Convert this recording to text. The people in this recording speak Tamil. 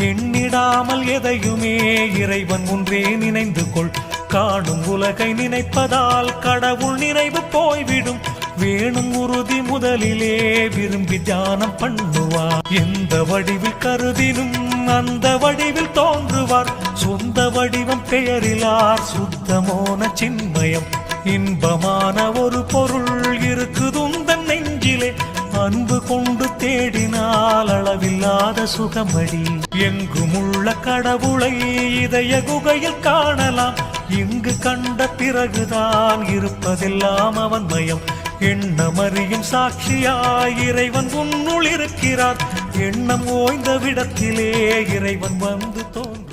எண்ணிடாமல் எதையுமே இறைவன் ஒன்றே நினைந்து கொள். காணும் உலகை நினைப்பதால் கடவுள் நினைவு போய்விடும். வேணும் உறுதி முதலிலே விரும்பி தியானம் பண்ணுவார். எந்த வடிவில் கருதினும் அந்த வடிவில் தோன்றுவார். சொந்த வடிவம் பெயரிலார் சுத்தமான சின்மயம். இன்பமான ஒரு பொருள் இருக்குதுந்தன் நெஞ்சிலே. அன்பு கொண்டு தேடினால் அளவில்லாத சுகமடி. எங்குமுள்ள கடவுளை இதய குகையில் காணலாம். இங்கு கண்ட பிறகுதான் இருப்பதெல்லாம் அவன் மயம். எண்ணமறியும் சாட்சியாய் இறைவன் உன்னுள் இருக்கிறார். எண்ணம் ஓய்ந்த விடத்திலே இறைவன் வந்து தோன்றும்.